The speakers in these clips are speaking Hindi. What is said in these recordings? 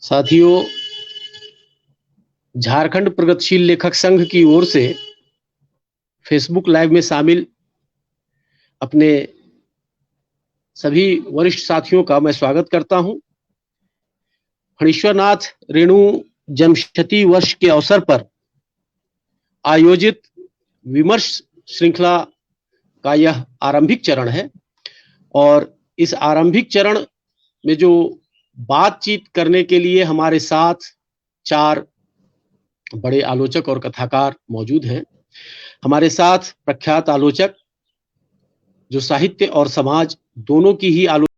साथियों, झारखंड प्रगतिशील लेखक संघ की ओर से फेसबुक लाइव में शामिल अपने सभी वरिष्ठ साथियों का मैं स्वागत करता हूं। फणीश्वरनाथ रेणु जन्मशती वर्ष के अवसर पर आयोजित विमर्श श्रृंखला का यह आरंभिक चरण है और इस आरंभिक चरण में जो बातचीत करने के लिए हमारे साथ 4 बड़े आलोचक और कथाकार मौजूद हैं। हमारे साथ प्रख्यात आलोचक जो साहित्य और समाज दोनों की ही आलोचना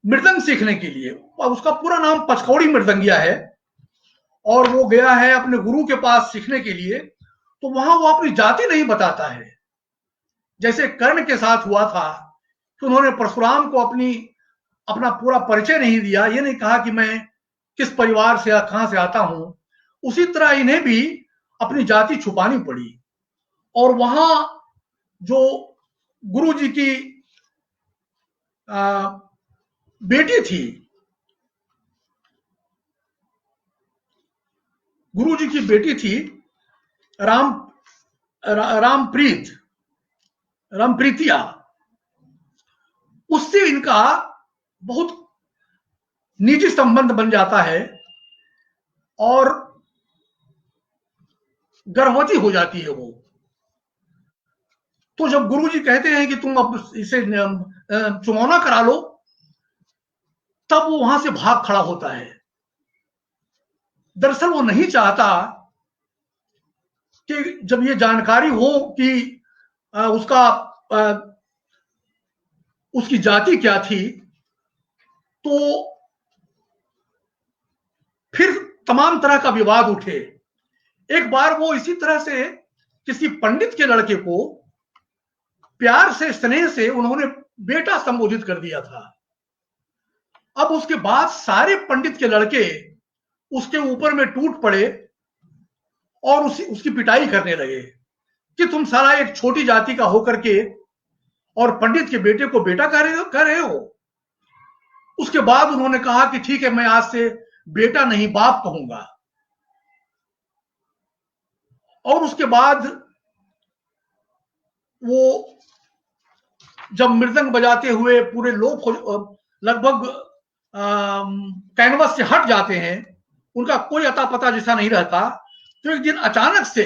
मृदंग सीखने के लिए। और उसका पूरा नाम पचकौड़ी मृदंगिया है, और वो गया है अपने गुरु के पास सीखने के लिए। तो वहां वो अपनी जाति नहीं बताता है, जैसे कर्ण के साथ हुआ था कि उन्होंने परशुराम को अपना पूरा परिचय नहीं दिया, ये नहीं कहा कि मैं किस परिवार से या कहां से आता हूं। उसी तरह इन्हें भी अपनी जाति छुपानी पड़ी। और वहां जो गुरु जी की बेटी थी, गुरु जी की बेटी थी रामप्रीतिया, उससे इनका बहुत निजी संबंध बन जाता है और गर्भवती हो जाती है वो। तो जब गुरुजी कहते हैं कि तुम अब इसे चुमौना करा लो, तब वो वहां से भाग खड़ा होता है। दरअसल वो नहीं चाहता कि जब ये जानकारी हो कि उसकी जाति क्या थी, तो फिर तमाम तरह का विवाद उठे। एक बार वो इसी तरह से किसी पंडित के लड़के को प्यार से, स्नेह से उन्होंने बेटा संबोधित कर दिया था। अब उसके बाद सारे पंडित के लड़के उसके ऊपर में टूट पड़े और उसकी पिटाई करने लगे कि तुम सारा एक छोटी जाति का होकर के और पंडित के बेटे को बेटा कह रहे हो। उसके बाद उन्होंने कहा कि ठीक है, मैं आज से बेटा नहीं बाप कहूंगा। और उसके बाद वो जब मृदंग बजाते हुए पूरे लोग लगभग कैनवस से हट जाते हैं, उनका कोई अता पता जैसा नहीं रहता, तो एक दिन अचानक से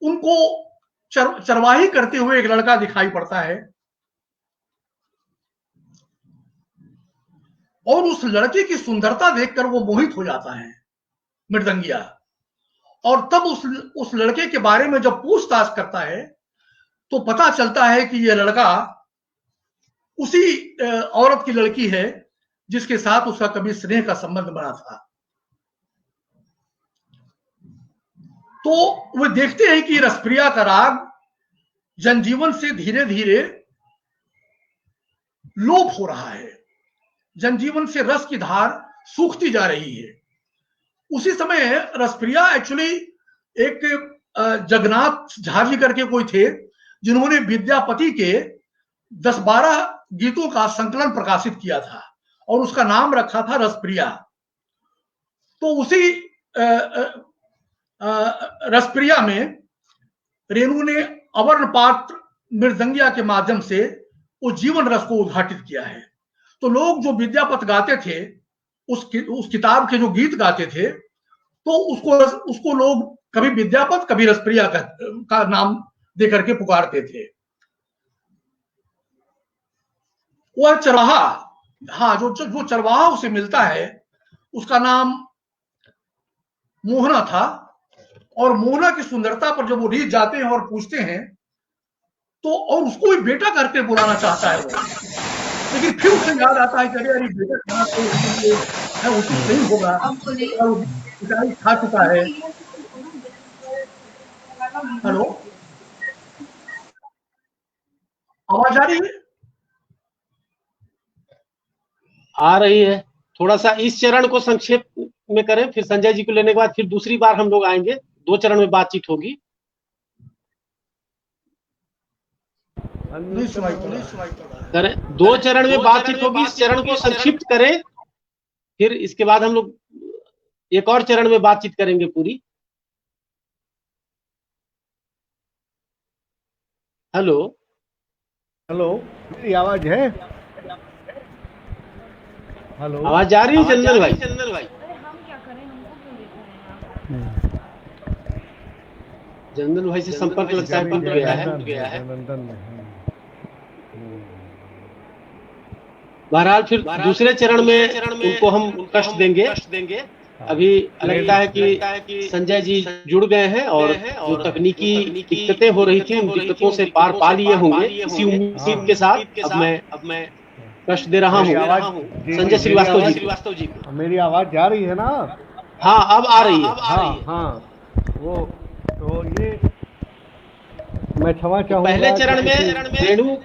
उनको चरवाही करते हुए एक लड़का दिखाई पड़ता है और उस लड़के की सुंदरता देखकर वो मोहित हो जाता है मृदंगिया। और तब उस लड़के के बारे में जब पूछताछ करता है तो पता चलता है कि यह लड़का उसी औरत की लड़की है जिसके साथ उसका कभी स्नेह का संबंध बना था। तो वे देखते हैं कि रसप्रिया का राग जनजीवन से धीरे धीरे लोप हो रहा है, जनजीवन से रस की धार सूखती जा रही है। उसी समय रसप्रिया एक्चुअली एक जगन्नाथ झा जी करके कोई थे जिन्होंने विद्यापति के 10-12 गीतों का संकलन प्रकाशित किया था और उसका नाम रखा था रसप्रिया। तो उसी रसप्रिया में रेणु ने अवर्णपात मृदंगिया के माध्यम से वो जीवन रस को उद्घाटित किया है। तो लोग जो विद्यापति गाते थे, उस किताब के जो गीत गाते थे, तो उसको लोग कभी विद्यापति कभी रसप्रिया का नाम दे करके पुकारते थे। वह चरवाहा, हाँ, जो चरवाहा उसे मिलता है उसका नाम मोहना था। और मोहना की सुंदरता पर जब वो रीझ जाते हैं और पूछते हैं तो, और उसको भी बेटा करके बुलाना चाहता है वो, लेकिन फिर उसे याद आता है कि अरे बेटा खाना तो उचित नहीं होगा, पिटाई खा चुका है। हेलो, आवाज आ रही है? आ रही है। थोड़ा सा इस चरण को संक्षेप में करें, फिर संजय जी को लेने के बाद फिर दूसरी बार हम लोग आएंगे। 2 चरण में बातचीत होगी। नहीं सुनाई करें, 2 चरण में बातचीत होगी। इस चरण को संक्षिप्त करें, फिर इसके बाद हम लोग एक और चरण में बातचीत करेंगे पूरी। हेलो हेलो, मेरी आवाज है? हेलो, आवाज जा रही है चंदन भाई? हम क्या करें, हमको क्यों देख रहे हैं आप? चंदन भाई से संपर्क लगता है टूट गया है। बहरहाल फिर दूसरे चरण में उनको हम कष्ट देंगे। अभी लगता है कि संजय जी जुड़ गए हैं और जो तकनीकी दिक्कतें हो रही थी उन दिक्कतों से पार पा लिए होंगे। इसी उम्मीद के साथ अब मैं प्रश्न दे रहा हूँ संजय श्रीवास्तव जी को। मेरी आवाज जा रही है ना? हाँ, अब आ रही है। हाँ, वो तो ये मैं क्षमा चाहूंगा। पहले चरण में रेणु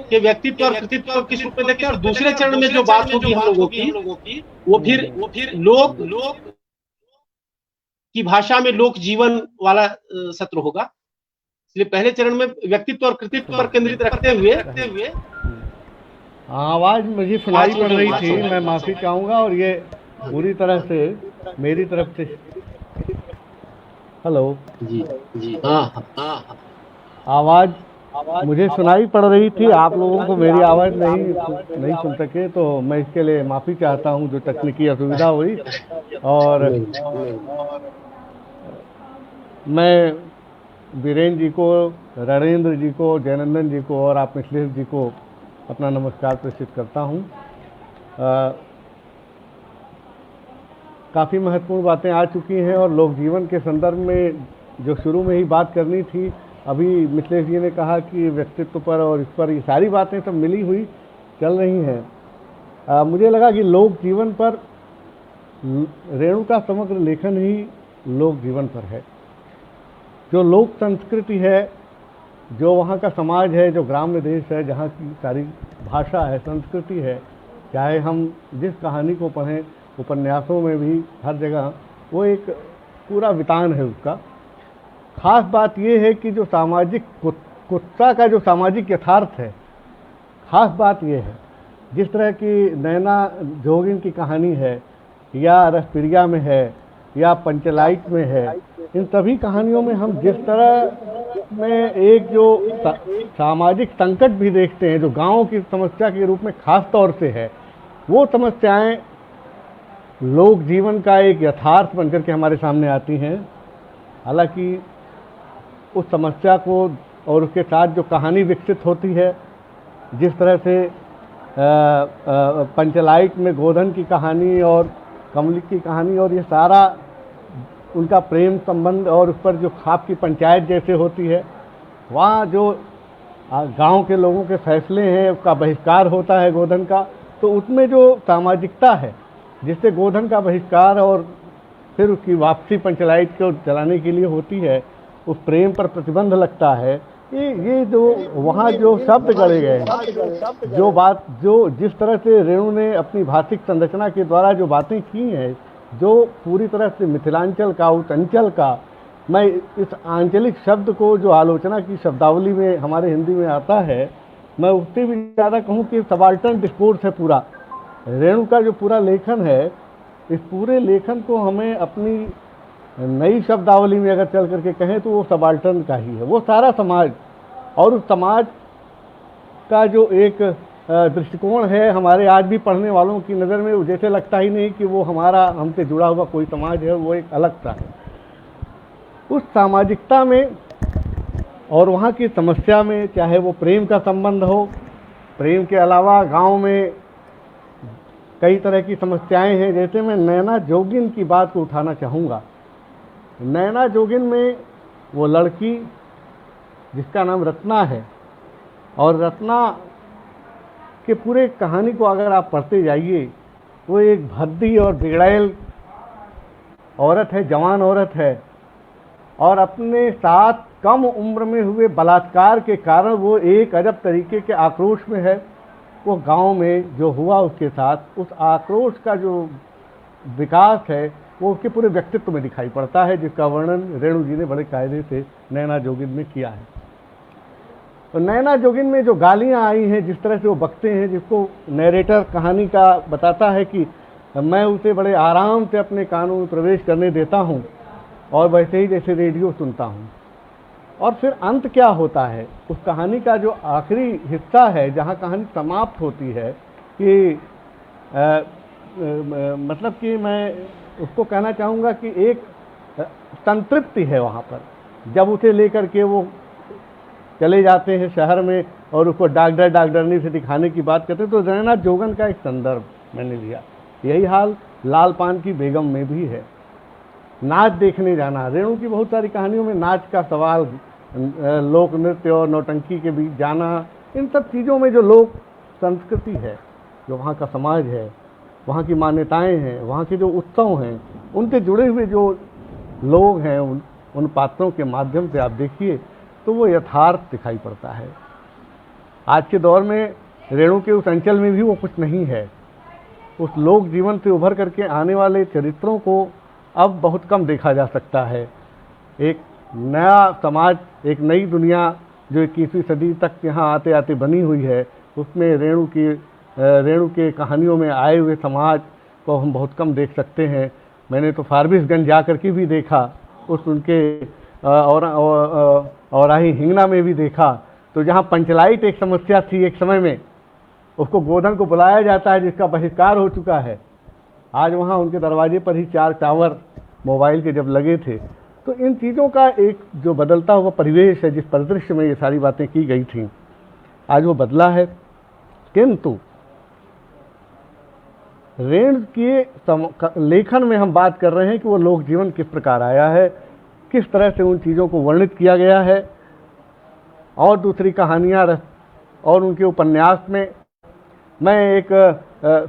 के व्यक्तित्व और कृतित्व को किस रूप में देखते हैं, और दूसरे चरण में जो बात होगी हम लोगों की वो फिर लोक की भाषा में लोक जीवन वाला सत्र होगा। इसलिए पहले चरण में व्यक्तित्व और कृतित्व पर केंद्रित रखते हुए आवाज मुझे सुनाई पड़ रही थी, मैं माफी चाहूंगा। और ये पूरी तरह से मेरी तरफ से हेलो जी हाँ आवाज मुझे सुनाई पड़ रही थी, आप लोगों को मेरी आवाज नहीं सुन सके, तो मैं इसके लिए माफी चाहता हूं जो तकनीकी असुविधा हुई। और मैं वीरेंद्र जी को, रणेंद्र जी को, जयनंदन जी को और आप मिथिलेश जी को अपना नमस्कार प्रेषित करता हूं। काफ़ी महत्वपूर्ण बातें आ चुकी हैं और लोक जीवन के संदर्भ में जो शुरू में ही बात करनी थी, अभी मिथिलेश जी ने कहा कि व्यक्तित्व पर और इस पर ये सारी बातें सब मिली हुई चल रही हैं। मुझे लगा कि लोक जीवन पर रेणु का समग्र लेखन ही लोक जीवन पर है। जो लोक संस्कृति है, जो वहाँ का समाज है, जो ग्राम्य देश है, जहाँ की सारी भाषा है, संस्कृति है, चाहे हम जिस कहानी को पढ़ें, उपन्यासों में भी हर जगह वो एक पूरा वितान है उसका। खास बात ये है कि जो सामाजिक कुत्सा का जो सामाजिक यथार्थ है, खास बात ये है, जिस तरह की नैना जोगिन की कहानी है या रसप्रिया में है या पंचलाइट में है, इन सभी कहानियों में हम जिस तरह में एक जो सामाजिक संकट भी देखते हैं, जो गांव की समस्या के रूप में खास तौर से है, वो समस्याएं लोक जीवन का एक यथार्थ बनकर के हमारे सामने आती हैं। हालांकि उस समस्या को और उसके साथ जो कहानी विकसित होती है, जिस तरह से पंचलाइट में गोधन की कहानी और कमली की कहानी और ये सारा उनका प्रेम संबंध और उस पर जो खाप की पंचायत जैसे होती है, वहाँ जो गांव के लोगों के फैसले हैं, उसका बहिष्कार होता है गोधन का, तो उसमें जो सामाजिकता है जिससे गोधन का बहिष्कार और फिर उसकी वापसी पंचलाइट को चलाने के लिए होती है, उस प्रेम पर प्रतिबंध लगता है। ये जो वहाँ जो शब्द गढ़े गए हैं, जो बात जो जिस तरह से रेणु ने अपनी भाषिक संरचना के द्वारा जो बातें की हैं, जो पूरी तरह से मिथिलांचल का, उस अंचल का, मैं इस आंचलिक शब्द को जो आलोचना की शब्दावली में हमारे हिंदी में आता है, मैं उससे भी ज़्यादा कहूँ कि सबाल्टर्न डिस्कोर्स है पूरा। रेणु का जो पूरा लेखन है, इस पूरे लेखन को हमें अपनी नई शब्दावली में अगर चल करके कहें तो वो सबाल्टर्न का ही है। वो सारा समाज और उस समाज का जो एक दृष्टिकोण है, हमारे आज भी पढ़ने वालों की नज़र में जैसे लगता ही नहीं कि वो हमारा हमसे जुड़ा हुआ कोई समाज है, वो एक अलग सा है। उस सामाजिकता में और वहाँ की समस्या में, चाहे वो प्रेम का संबंध हो, प्रेम के अलावा गांव में कई तरह की समस्याएं हैं। जैसे मैं नैना जोगिन की बात को उठाना चाहूँगा। नैना जोगिन में वो लड़की जिसका नाम रत्ना है, और रत्ना के पूरे कहानी को अगर आप पढ़ते जाइए, वो एक भद्दी और बिगड़ैल औरत है, जवान औरत है, और अपने साथ कम उम्र में हुए बलात्कार के कारण वो एक अजब तरीके के आक्रोश में है। वो गांव में जो हुआ उसके साथ, उस आक्रोश का जो विकास है वो उसके पूरे व्यक्तित्व में दिखाई पड़ता है, जिसका वर्णन रेणु जी ने बड़े कायदे से नैना जोगिन में किया है। तो नैना जोगिन में जो गालियां आई हैं, जिस तरह से वो बकते हैं, जिसको नैरेटर कहानी का बताता है कि मैं उसे बड़े आराम से अपने कानों में प्रवेश करने देता हूँ और वैसे ही जैसे रेडियो सुनता हूँ। और फिर अंत क्या होता है, उस कहानी का जो आखिरी हिस्सा है, जहाँ कहानी समाप्त होती है, कि मतलब कि मैं उसको कहना चाहूँगा कि एक संतृप्ति है वहाँ पर, जब उसे लेकर के वो चले जाते हैं शहर में और उसको डॉक्टरनी से दिखाने की बात करते हैं। तो नैना जोगिन का एक संदर्भ मैंने लिया। यही हाल लाल पान की बेगम में भी है। नाच देखने जाना, रेणु की बहुत सारी कहानियों में नाच का सवाल, लोक नृत्य और नौटंकी के बीच जाना, इन सब चीज़ों में जो लोक संस्कृति है, जो वहाँ का समाज है, वहाँ की मान्यताएं हैं, वहाँ के जो उत्सव हैं, उनसे जुड़े हुए जो लोग हैं, उन पात्रों के माध्यम से आप देखिए तो वो यथार्थ दिखाई पड़ता है। आज के दौर में रेणु के उस अंचल में भी वो कुछ नहीं है। उस लोक जीवन से उभर करके आने वाले चरित्रों को अब बहुत कम देखा जा सकता है। एक नया समाज, एक नई दुनिया जो 21वीं सदी तक यहाँ आते आते बनी हुई है, उसमें रेणु के कहानियों में आए हुए समाज को हम बहुत कम देख सकते हैं। मैंने तो फारबिसगंज जा कर के भी देखा, उस उनके औराही हिंगना में भी देखा, तो जहाँ पंचलाइट एक समस्या थी एक समय में, उसको गोधन को बुलाया जाता है जिसका बहिष्कार हो चुका है। आज वहाँ उनके दरवाजे पर ही 4 टावर मोबाइल के जब लगे थे, तो इन चीज़ों का एक जो बदलता हुआ परिवेश है, जिस परिदृश्य में ये सारी बातें की गई थी, आज वो बदला है। किंतु रेणु के लेखन में हम बात कर रहे हैं कि वो लोक जीवन किस प्रकार आया है, किस तरह से उन चीज़ों को वर्णित किया गया है। और दूसरी कहानियाँ और उनके उपन्यास में मैं एक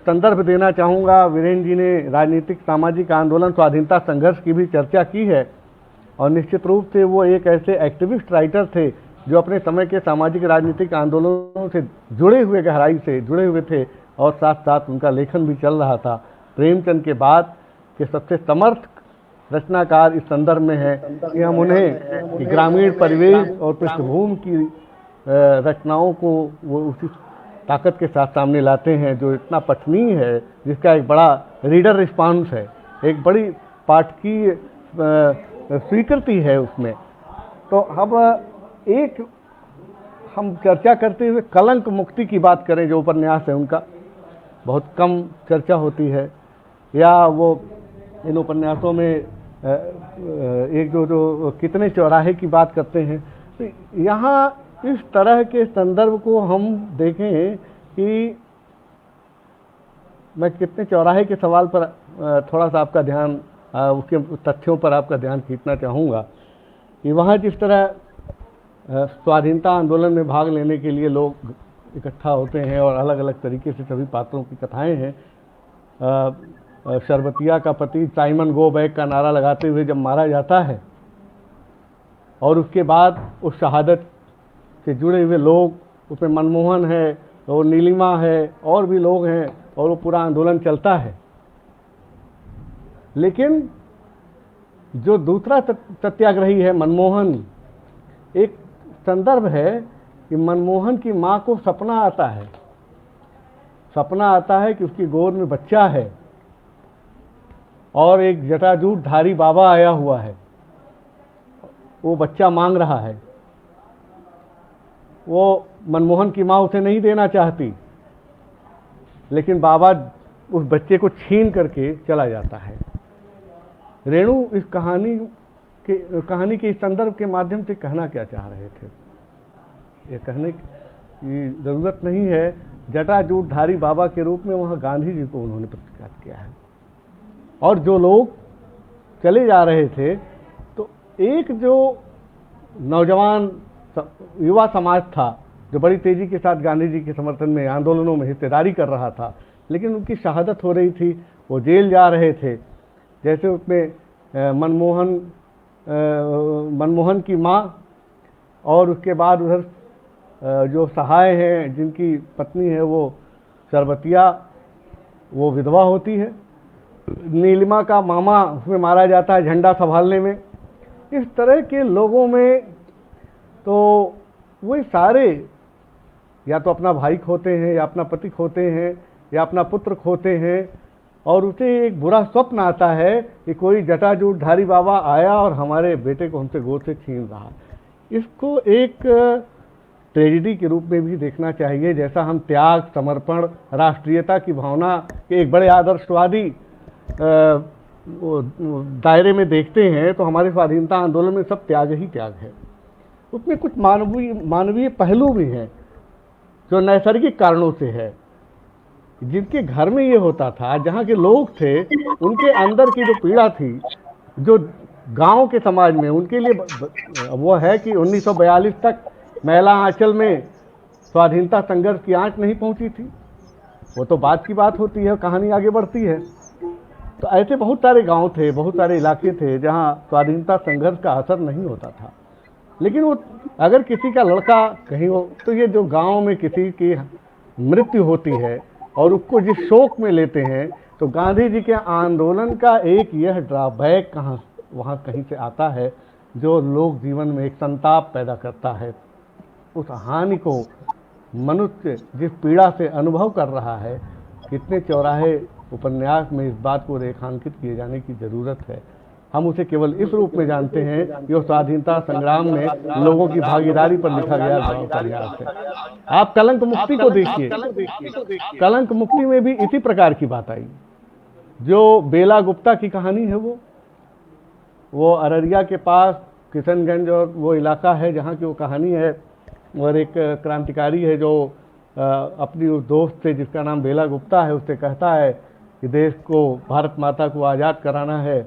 संदर्भ देना चाहूँगा। वीरेंद्र जी ने राजनीतिक सामाजिक आंदोलन स्वाधीनता संघर्ष की भी चर्चा की है, और निश्चित रूप से वो एक ऐसे एक्टिविस्ट राइटर थे जो अपने समय के सामाजिक राजनीतिक आंदोलनों से जुड़े हुए, गहराई से जुड़े हुए थे, और साथ साथ उनका लेखन भी चल रहा था। प्रेमचंद के बाद के सबसे समर्थ रचनाकार इस संदर्भ में है कि हम उन्हें ग्रामीण परिवेश और पृष्ठभूमि की रचनाओं को वो उसी ताकत के साथ सामने लाते हैं जो इतना पठनीय है, जिसका एक बड़ा रीडर रिस्पांस है, एक बड़ी पाठकीय स्वीकृति है उसमें। तो अब हम चर्चा करते हुए कलंक मुक्ति की बात करें, जो उपन्यास है उनका बहुत कम चर्चा होती है, या वो इन उपन्यासों में एक जो कितने चौराहे की बात करते हैं। तो यहाँ इस तरह के संदर्भ को हम देखें कि मैं कितने चौराहे के सवाल पर थोड़ा सा आपका ध्यान, उसके तथ्यों पर आपका ध्यान खींचना चाहूँगा कि वहाँ जिस तरह स्वाधीनता आंदोलन में भाग लेने के लिए लोग इकट्ठा होते हैं और अलग अलग तरीके से सभी पात्रों की कथाएं हैं। शरबतिया का पति साइमन गो बैक का नारा लगाते हुए जब मारा जाता है, और उसके बाद उस शहादत से जुड़े हुए लोग, उसमें मनमोहन है और नीलिमा है और भी लोग हैं, और वो पूरा आंदोलन चलता है। लेकिन जो दूसरा सत्याग्रही है मनमोहन, एक संदर्भ है कि मनमोहन की माँ को सपना आता है कि उसकी गोद में बच्चा है और एक जटाजूटधारी बाबा आया हुआ है, वो बच्चा मांग रहा है। वो मनमोहन की माँ उसे नहीं देना चाहती, लेकिन बाबा उस बच्चे को छीन करके चला जाता है। रेणु इस कहानी के इस संदर्भ के माध्यम से कहना क्या चाह रहे थे, ये कहने की ज़रूरत नहीं है। जटाजूटधारी बाबा के रूप में वहाँ गांधी जी को उन्होंने प्रस्तुत किया है, और जो लोग चले जा रहे थे, तो एक जो नौजवान युवा समाज था जो बड़ी तेज़ी के साथ गांधी जी के समर्थन में आंदोलनों में हिस्सेदारी कर रहा था, लेकिन उनकी शहादत हो रही थी, वो जेल जा रहे थे। जैसे उसमें मनमोहन की माँ, और उसके बाद उधर जो सहाय हैं जिनकी पत्नी है वो शरबतिया, वो विधवा होती है। नीलिमा का मामा उसमें मारा जाता है झंडा संभालने में। इस तरह के लोगों में तो वो सारे या तो अपना भाई खोते हैं, या अपना पति खोते हैं, या अपना पुत्र खोते हैं, और उसे एक बुरा स्वप्न आता है कि कोई जटाजूटधारी बाबा आया और हमारे बेटे को हमसे गोद से छीन रहा। इसको एक ट्रेजेडी के रूप में भी देखना चाहिए। जैसा हम त्याग, समर्पण, राष्ट्रीयता की भावना के एक बड़े आदर्शवादी दायरे में देखते हैं, तो हमारे स्वाधीनता आंदोलन में सब त्याग ही त्याग है। उसमें कुछ मानवीय पहलू भी हैं जो नैसर्गिक कारणों से है। जिनके घर में ये होता था, जहाँ के लोग थे, उनके अंदर की जो पीड़ा थी, जो गांव के समाज में उनके लिए वो है कि 1942 तक महिला आंचल में स्वाधीनता संघर्ष की आंच नहीं पहुंची थी। वो तो बात की बात होती है, कहानी आगे बढ़ती है। तो ऐसे बहुत सारे गांव थे, बहुत सारे इलाके थे जहां स्वाधीनता संघर्ष का असर नहीं होता था। लेकिन वो अगर किसी का लड़का कहीं हो, तो ये जो गांव में किसी की मृत्यु होती है और उसको जिस शोक में लेते हैं, तो गांधी जी के आंदोलन का एक यह ड्रॉबैक वहाँ कहीं से आता है, जो लोक जीवन में एक संताप पैदा करता है। उस हानि को मनुष्य जिस पीड़ा से अनुभव कर रहा है, कितने चौराहे उपन्यास में इस बात को रेखांकित किए जाने की ज़रूरत है। हम उसे केवल इस रूप में जानते हैं कि स्वाधीनता संग्राम में लोगों की भागीदारी पर लिखा गया उपन्यास है। आप कलंक मुक्ति को देखिए, कलंक मुक्ति में भी इसी प्रकार की बात आई। जो बेला गुप्ता की कहानी है, वो अररिया के पास किशनगंज और वो इलाका है जहाँ की वो कहानी है। और एक क्रांतिकारी है जो अपनी उस दोस्त से, जिसका नाम बेला गुप्ता है, उससे कहता है कि देश को, भारत माता को आज़ाद कराना है,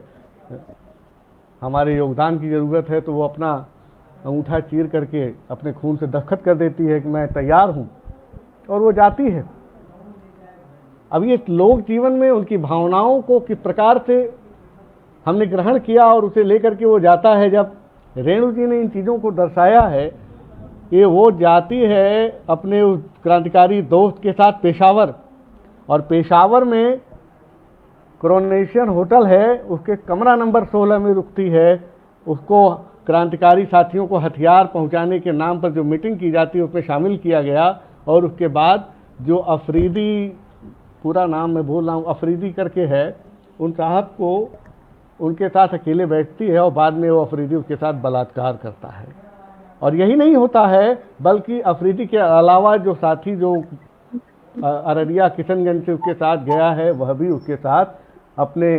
हमारे योगदान की ज़रूरत है। तो वो अपना अंगूठा चीर करके अपने खून से दस्तखत कर देती है कि मैं तैयार हूँ, और वो जाती है। अब ये लोक जीवन में उनकी भावनाओं को किस प्रकार से हमने ग्रहण किया और उसे लेकर के वो जाता है। जब रेणु जी ने इन चीज़ों को दर्शाया है कि वो जाती है अपने उस क्रांतिकारी दोस्त के साथ पेशावर, और पेशावर में कोरोनेशन होटल है, उसके कमरा नंबर 16 में रुकती है। उसको क्रांतिकारी साथियों को हथियार पहुंचाने के नाम पर जो मीटिंग की जाती है उसमें शामिल किया गया। और उसके बाद जो अफरीदी, पूरा नाम मैं भूल रहा हूँ, अफरीदी करके है, उन साहब को उनके साथ अकेले बैठती है और बाद में वो अफरीदी उसके साथ बलात्कार करता है। और यही नहीं होता है, बल्कि अफरीदी के अलावा जो साथी जो अररिया किशनगंज से उसके साथ गया है, वह भी उसके साथ अपने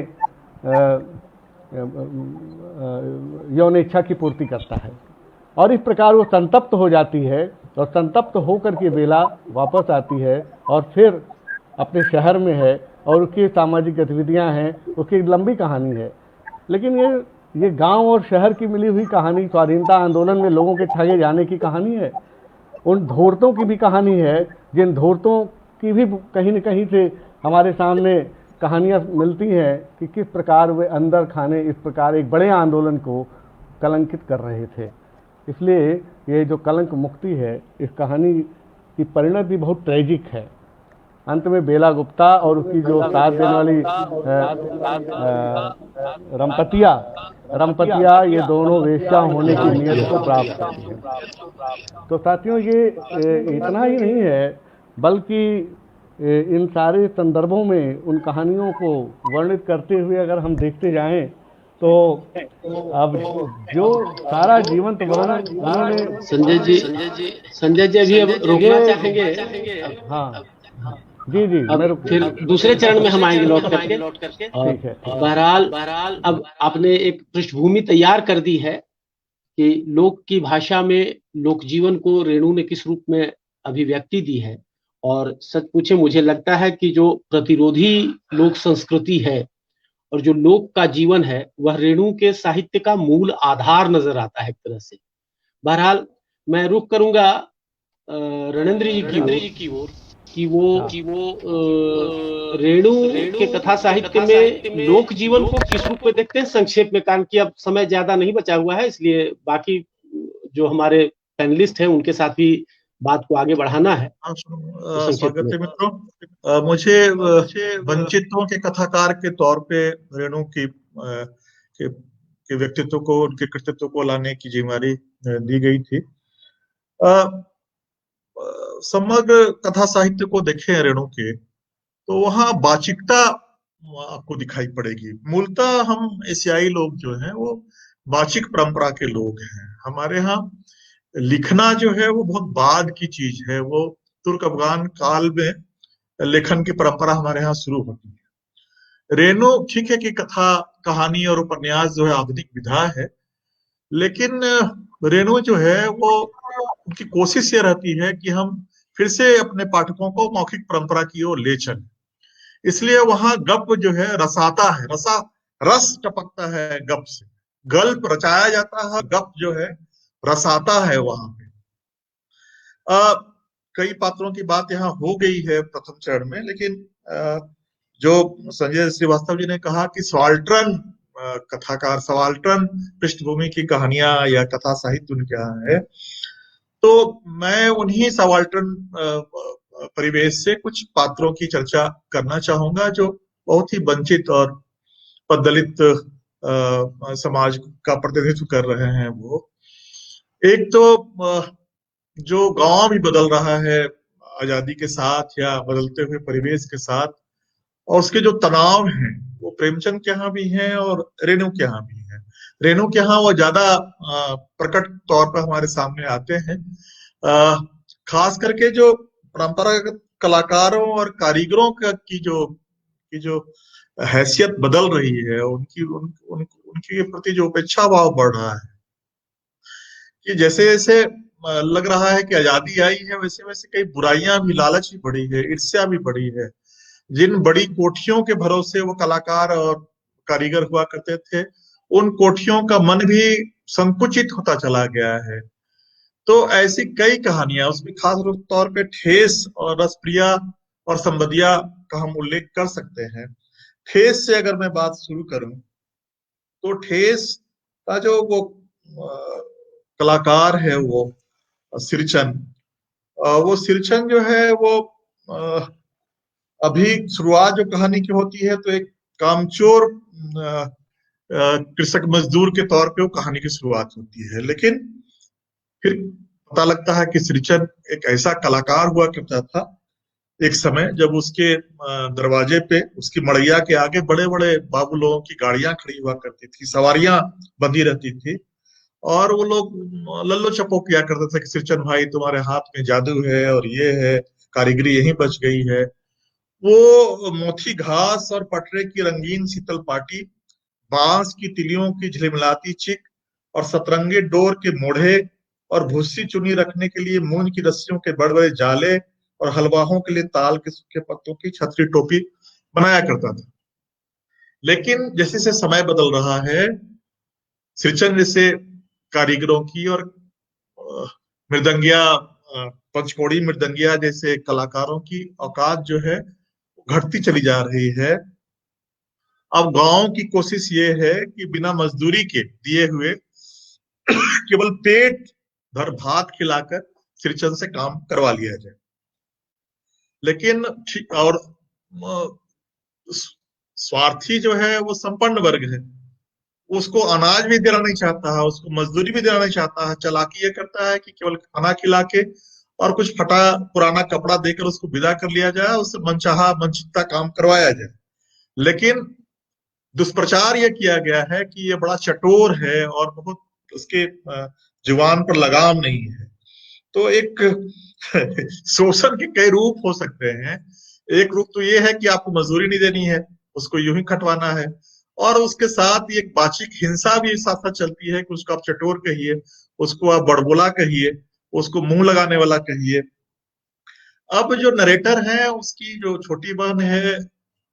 यौन इच्छा की पूर्ति करता है। और इस प्रकार वो संतप्त हो जाती है, और संतप्त होकर के बेला वापस आती है और फिर अपने शहर में है, और उसकी सामाजिक गतिविधियां हैं, उसकी एक लंबी कहानी है। लेकिन ये गांव और शहर की मिली हुई कहानी, स्वाधीनता आंदोलन में लोगों के ठगे जाने की कहानी है। उन धूर्तों की भी कहानी है, जिन धूर्तों की भी कहीं न कहीं से हमारे सामने कहानियाँ मिलती हैं कि किस प्रकार वे अंदर खाने इस प्रकार एक बड़े आंदोलन को कलंकित कर रहे थे। इसलिए ये जो कलंक मुक्ति है, इस कहानी की परिणति भी बहुत ट्रेजिक है। अंत में बेला गुप्ता और उसकी जो साथ देने वाली रमपतिया, ये दोनों वेश्या होने की नियत को प्राप्त करती हैं। तो साथियों, ये इतना ही नहीं है, बल्कि इन सारे संदर्भों में उन कहानियों को वर्णित करते हुए अगर हम देखते जाएं, तो अब जो सारा जीवंत वर्णन उन्होंने, संजय जी अभी अब रोकना चाहेंगे? हाँ जी, अब फिर दूसरे चरण में हम आएंगे लौट करके। ठीक है। बहरहाल अब आपने एक पृष्ठभूमि तैयार कर दी है कि लोक की भाषा में लोक जीवन को रेणु ने किस रूप में अभिव्यक्ति दी है। और सच पूछे, मुझे लगता है कि जो प्रतिरोधी लोक संस्कृति है और जो लोक का जीवन है, वह रेणु के साहित्य का मूल आधार नजर आता है एक तरह से। बहरहाल मैं रुख करूंगा रणेंद्र जी की ओर कि वो रेणु के कथा साहित्य में लोक जीवन को किस रूप में देखते हैं, संक्षेप में, कारण कि अब समय ज्यादा नहीं बचा हुआ है, इसलिए बाकी जो हमारे पैनलिस्ट हैं उनके साथ भी बात को आगे बढ़ाना है। स्वागत है मित्रों। मुझे वंचितों के कथाकार के तौर पे रेणु के व्यक्तित्व को, उनके कृतित्व को लाने की जिम्मेदारी दी गई थी। समग्र कथा साहित्य को देखें रेणु के, तो वहां वाचिकता आपको दिखाई पड़ेगी। मूलतः हम एशियाई लोग जो हैं वो वाचिक परंपरा के लोग हैं। हमारे यहाँ लिखना जो है वो बहुत बाद की चीज है। वो तुर्क अफगान काल में लेखन की परंपरा हमारे यहाँ शुरू होती है। रेणु ठीक है कि कथा, कहानी और उपन्यास जो है आधुनिक विधा है, लेकिन रेणु जो है वो, उनकी कोशिश ये रहती है कि हम फिर से अपने पाठकों को मौखिक परंपरा की ओर ले चले। इसलिए वहां गप जो है रसाता है, रस टपकता है गप से, गल्प रचाया जाता है, गप जो है रसाता है वहां पे। कई पात्रों की बात यहाँ हो गई है प्रथम चरण में, लेकिन जो संजय श्रीवास्तव जी ने कहा कि सवाल्टर्न कथाकार, सवाल्टर्न पृष्ठभूमि की कहानियां या कथा साहित्य उनके यहाँ है, तो मैं उन्हीं सवाल्टर्न परिवेश से कुछ पात्रों की चर्चा करना चाहूंगा जो बहुत ही वंचित और दलित समाज का प्रतिनिधित्व कर रहे हैं। वो एक तो जो गांव भी बदल रहा है आजादी के साथ या बदलते हुए परिवेश के साथ, और उसके जो तनाव हैं वो प्रेमचंद के यहाँ भी हैं और रेणु के यहाँ भी हैं। रेणु के यहाँ वो ज्यादा प्रकट तौर पर हमारे सामने आते हैं। खास करके जो परंपरागत कलाकारों और कारीगरों की जो हैसियत बदल रही है, उनकी प्रति जो उपेक्षा भाव बढ़ रहा है, कि जैसे जैसे लग रहा है कि आजादी आई है, वैसे वैसे कई बुराइयां भी, लालच भी बढ़ी है, ईर्ष्या भी बढ़ी है। जिन बड़ी कोठियों के भरोसे वो कलाकार और कारीगर हुआ करते थे, उन कोठियों का मन भी संकुचित होता चला गया है। तो ऐसी कई कहानियां, उसमें खास तौर पे ठेस और रसप्रिया और संबदिया का हम उल्लेख कर सकते हैं। ठेस से अगर मैं बात शुरू करूं तो ठेस का जो वो कलाकार है, वो सिरचन, वो सिरचन जो है वो अभी शुरुआत जो कहानी की होती है तो एक कामचोर कृषक मजदूर के तौर पे वो कहानी की शुरुआत होती है, लेकिन फिर पता लगता है कि सिरचन एक ऐसा कलाकार हुआ करता था एक समय, जब उसके दरवाजे पे, उसकी मड़ैया के आगे बड़े बड़े बाबू लोगों की गाड़ियां खड़ी हुआ करती थी, सवारियां बंधी रहती थी, और वो लोग लल्लो चप्पो किया करते थे कि सिरचन भाई तुम्हारे हाथ में जादू है और ये है, कारीगरी यहीं बच गई है। वो मोथी घास और पटरे की रंगीन शीतल पाटी, बांस की तिलियों की झिलमिलाती चिक और सतरंगे डोर के मोढ़े और भूसी चुनी रखने के लिए मूंज की रस्सियों के बड़े बड़े जाले और हलवाहों के लिए ताल के सूखे पत्तों की छतरी टोपी बनाया करता था। लेकिन जैसे जैसे समय बदल रहा है, सिरचन जैसे कारीगरों की और मृदंगिया, पंचकोड़ी मृदंगिया जैसे कलाकारों की औकात जो है घटती चली जा रही है। अब गांव की कोशिश ये है कि बिना मजदूरी के दिए हुए केवल पेट भर भात खिलाकर सिरचन से काम करवा लिया जाए। लेकिन और स्वार्थी जो है वो संपन्न वर्ग है, उसको अनाज भी देना नहीं चाहता है, उसको मजदूरी भी देना नहीं चाहता है। चालाकी ये करता है कि केवल खाना खिला के और कुछ फटा पुराना कपड़ा देकर उसको विदा कर लिया जाए, उससे मनचाहा मनचित्ता काम करवाया जाए। लेकिन दुष्प्रचार यह किया गया है कि ये बड़ा चटोर है और बहुत उसके जुबान पर लगाम नहीं है। तो एक शोषण के कई रूप हो सकते हैं। एक रूप तो ये है कि आपको मजदूरी नहीं देनी है, उसको यूं ही खटवाना है, और उसके साथ एक बाचिक हिंसा भी साथ साथ चलती है कि उसको आप चटोर कहिए, उसको आप बड़बोला कहिए, उसको मुंह लगाने वाला कहिए। अब जो नरेटर है उसकी जो छोटी बहन है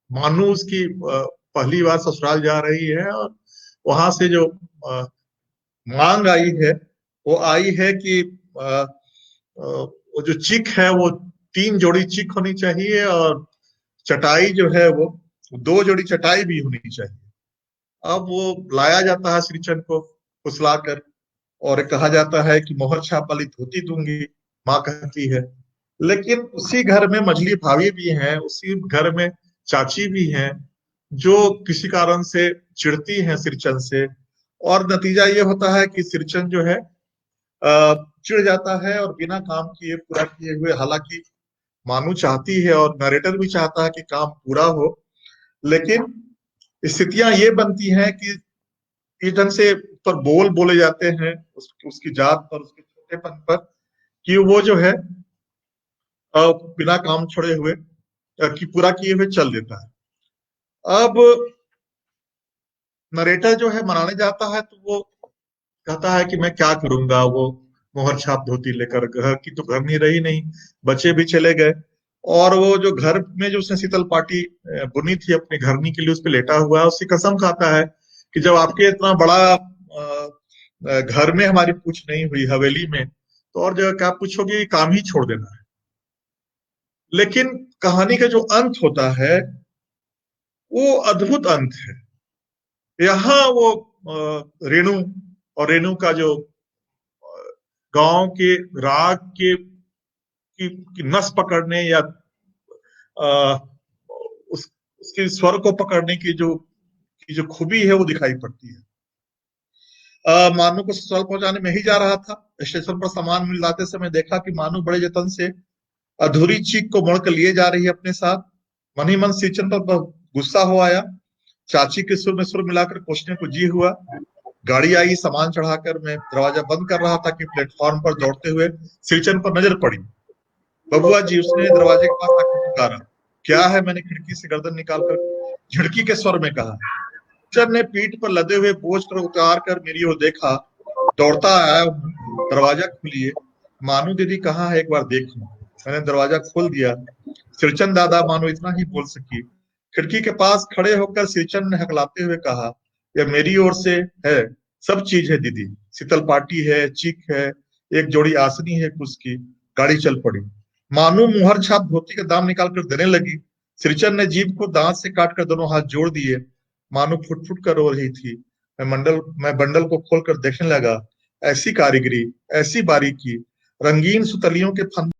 मानू, उसकी पहली बार ससुराल जा रही है, और वहां से जो मांग आई है वो आई है कि वो जो चिक है वो 3 जोड़ी चिक होनी चाहिए, और चटाई जो है वो 2 जोड़ी चटाई भी होनी चाहिए। अब वो लाया जाता है सिरचन को फुसलाकर, और कहा जाता है कि मोहर छाप वाली धोती दूंगी, माँ कहती है। लेकिन उसी घर में मझली भाभी भी हैं, उसी घर में चाची भी हैं, जो किसी कारण से चिढ़ती हैं सिरचन से, और नतीजा ये होता है कि सिरचन जो है चिढ़ जाता है और बिना काम किए, पूरा किए हुए, हालांकि मानू चाहती है और नरेटर भी चाहता है कि काम पूरा हो, लेकिन स्थितियां ये बनती हैं कि इस ढंग से पर बोल बोले जाते हैं उसकी जात पर, उसके छोटेपन पर, कि वो जो है बिना काम छोड़े हुए कि पूरा किए हुए चल देता है। अब नरेटर जो है मनाने जाता है तो वो कहता है कि मैं क्या करूंगा, वो मोहर छाप धोती लेकर, घर की तो घर नहीं रही नहीं, बच्चे भी चले गए। और वो जो घर में जो उसने शीतल पाटी बुनी थी अपनी घरनी के लिए, उस पे लेटा हुआ है, उसकी कसम खाता है कि जब आपके इतना बड़ा घर में हमारी पूछ नहीं हुई, हवेली में, तो और जगह क्या पूछोगे, काम ही छोड़ देना है। लेकिन कहानी का जो अंत होता है वो अद्भुत अंत है। यहाँ वो रेणु और रेणु का जो गांव के राग की नस पकड़ने या आ, उसके स्वर को पकड़ने की जो खूबी है वो दिखाई पड़ती है। मानू को ससुराल पहुंचाने में ही जा रहा था। स्टेशन पर सामान मिल लाते समय देखा कि मानू बड़े जतन से अधूरी चीख को मोड़ कर लिए जा रही है अपने साथ। मन ही मन सिंचन पर गुस्सा हो आया। चाची के सुर में सुर मिलाकर पूछने को जी हुआ। गाड़ी आई, सामान चढ़ाकर मैं दरवाजा बंद कर रहा था कि प्लेटफॉर्म पर दौड़ते हुए सिंचन पर नजर पड़ी। बबुआ जी, उसने दरवाजे के पास आकर पुकारा। क्या है, मैंने खिड़की से गर्दन निकालकर झिड़की के स्वर में कहा। सिंचन ने पीठ पर लदे हुए बोझ पर उतार कर मेरी ओर देखा। दौड़ता आया हूँ, दरवाजा खोलिए। मानू दीदी कहाँ है, एक बार देखूं। मैंने दरवाजा खोल दिया। सिरचन दादा, मानो इतना ही बोल सकी। खिड़की के पास खड़े होकर सिरचन ने हकलाते हुए कहा, यह मेरी ओर से है, सब चीज है दीदी। शीतल पाटी है, चीक है, एक जोड़ी आसनी है कुछ की। गाड़ी चल पड़ी। मानू मुहर छाप धोती का दाम निकाल कर देने लगी। सिरचन ने जीभ को दांत से काट कर दोनों हाथ जोड़ दिए। मानू फुट फुट कर रो रही थी। मैं बंडल को खोलकर देखने लगा। ऐसी कारीगरी, ऐसी बारीकी, रंगीन सुतलियों के फंदे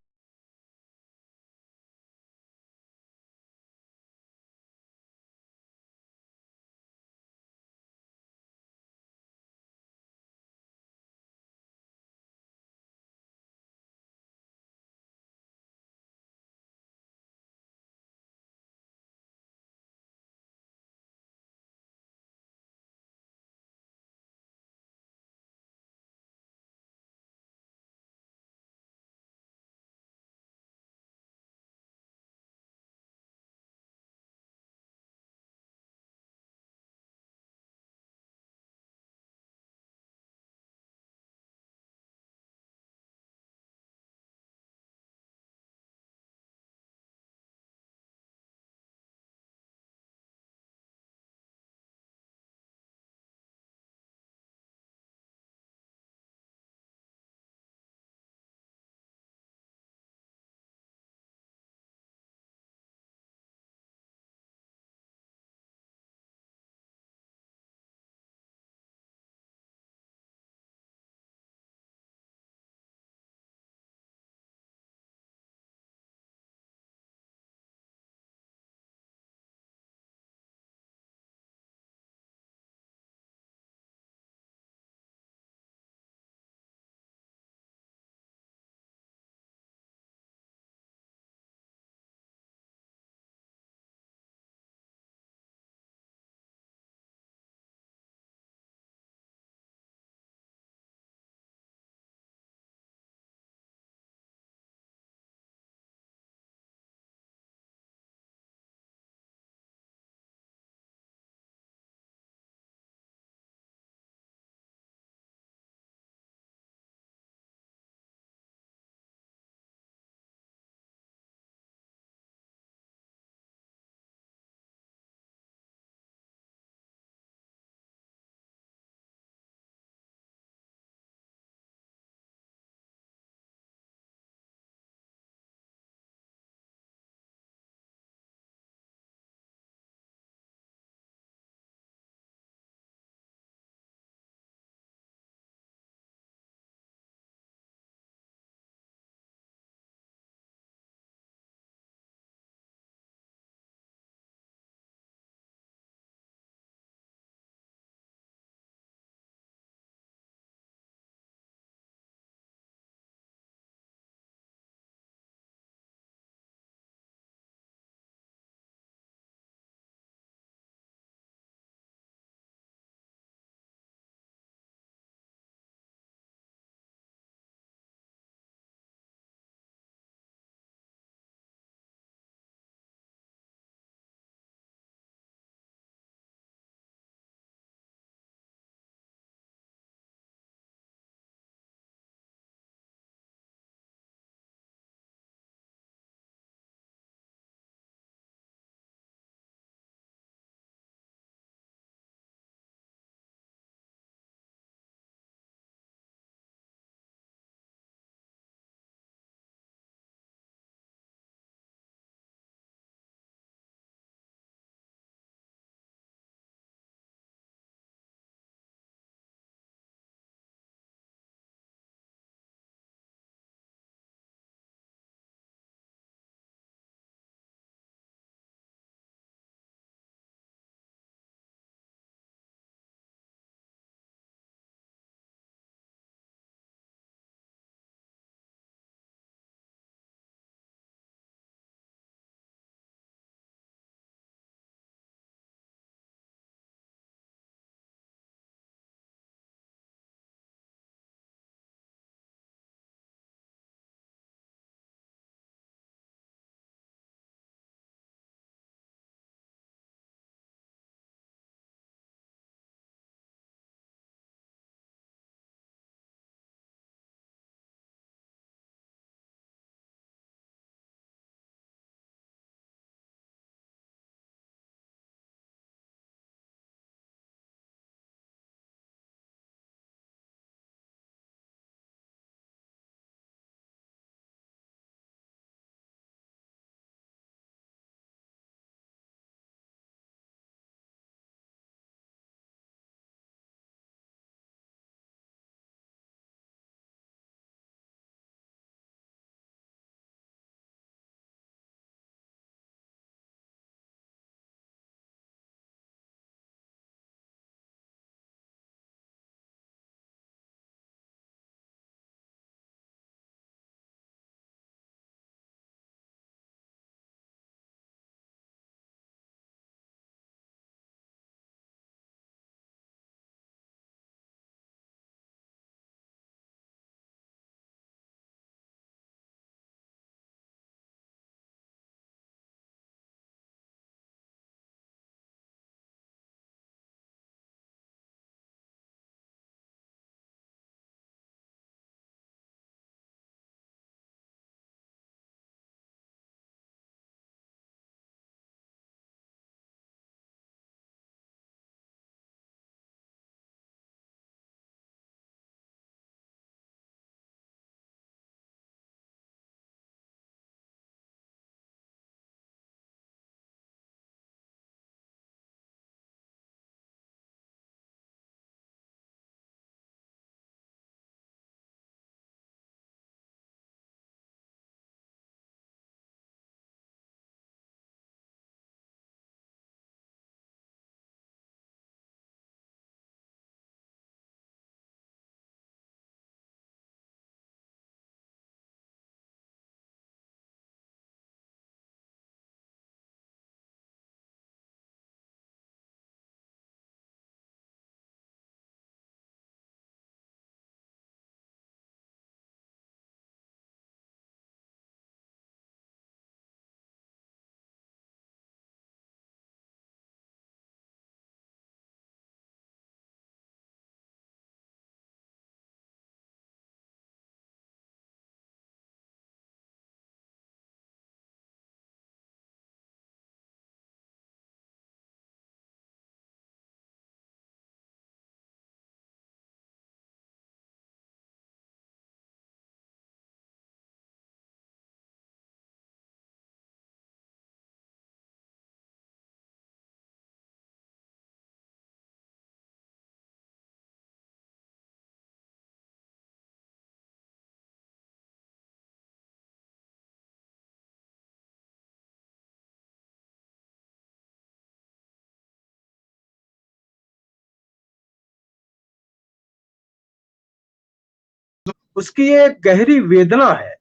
उसकी एक गहरी वेदना है।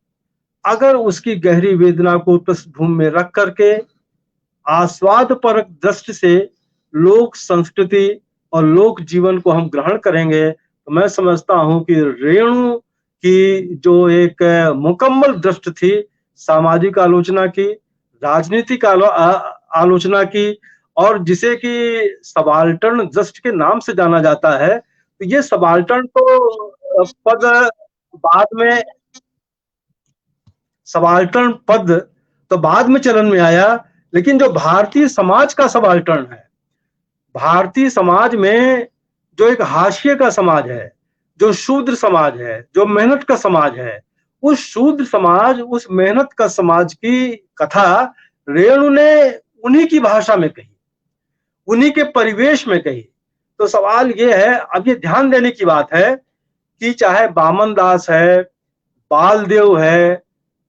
अगर उसकी गहरी वेदना को पृष्ठभूमि में रख करके आस्वाद परक दृष्टि से लोक संस्कृति और लोक जीवन को हम ग्रहण करेंगे तो मैं समझता हूं कि रेणु की जो एक मुकम्मल दृष्टि थी, सामाजिक आलोचना की, राजनीतिक आलोचना की, और जिसे कि सबाल्टर्न दृष्टि के नाम से जाना जाता है, तो ये सबाल्टर्न पद तो बाद में चलन में आया, लेकिन जो भारतीय समाज का सबाल्टर्न है, भारतीय समाज में जो एक हाशिए का समाज है, जो शूद्र समाज है, जो मेहनत का समाज है, उस शूद्र समाज, उस मेहनत का समाज की कथा रेणु ने उन्हीं की भाषा में कही, उन्हीं के परिवेश में कही। तो सवाल ये है, अब ये ध्यान देने की बात है कि चाहे बामन दास है, बालदेव है,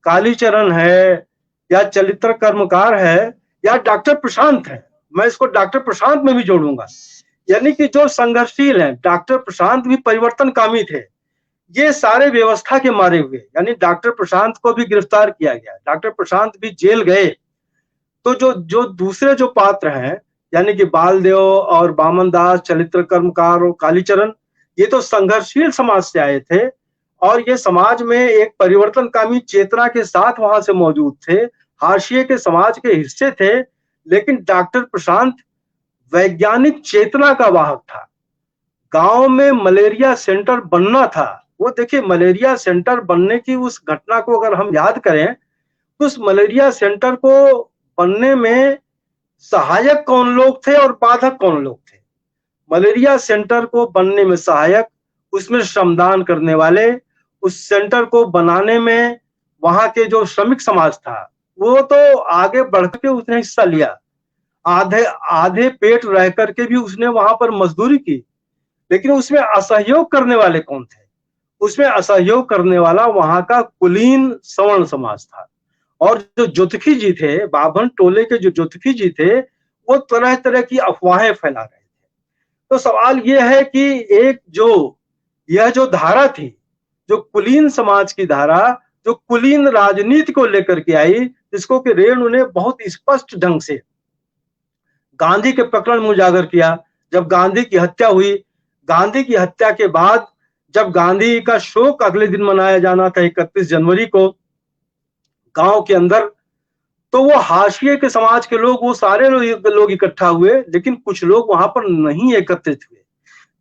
कालीचरण है, या चरित्र कर्मकार है, या डॉक्टर प्रशांत है, मैं इसको डॉक्टर प्रशांत में भी जोड़ूंगा, यानी कि जो संघर्षशील हैं, डॉक्टर प्रशांत भी परिवर्तनकामी थे। ये सारे व्यवस्था के मारे हुए, यानी डॉक्टर प्रशांत को भी गिरफ्तार किया गया, डॉक्टर प्रशांत भी जेल गए। तो जो दूसरे जो पात्र हैं, यानी कि बालदेव और बामन दास, चरित्र कर्मकार और कालीचरण, ये तो संघर्षशील समाज से आए थे और ये समाज में एक परिवर्तनकामी चेतना के साथ वहां से मौजूद थे, हाशिए के समाज के हिस्से थे। लेकिन डॉक्टर प्रशांत वैज्ञानिक चेतना का वाहक था। गांव में मलेरिया सेंटर बनना था, वो देखिए मलेरिया सेंटर बनने की उस घटना को अगर हम याद करें तो उस मलेरिया सेंटर को बनने में सहायक कौन लोग थे और बाधक कौन लोग थे। मलेरिया सेंटर को बनने में सहायक, उसमें श्रमदान करने वाले, उस सेंटर को बनाने में वहां के जो श्रमिक समाज था वो तो आगे बढ़ के उसने हिस्सा लिया, आधे पेट रह करके भी उसने वहां पर मजदूरी की। लेकिन उसमें असहयोग करने वाले कौन थे? उसमें असहयोग करने वाला वहां का कुलीन सवर्ण समाज था। और जो जोतखी जी थे, बाभन टोले के जो जोतखी जी थे, वो तरह तरह की अफवाहें फैला रहे थे। तो सवाल ये है कि एक यह जो धारा थी, जो कुलीन समाज की धारा, जो कुलीन राजनीति को लेकर के आई, जिसको कि रेणु ने बहुत स्पष्ट ढंग से गांधी के प्रकरण में उजागर किया। जब गांधी की हत्या हुई, गांधी की हत्या के बाद जब गांधी का शोक अगले दिन मनाया जाना था 31 जनवरी को गांव के अंदर, तो वो हाशिए के समाज के लोग, वो सारे लोग इकट्ठा हुए, लेकिन कुछ लोग वहां पर नहीं एकत्रित हुए।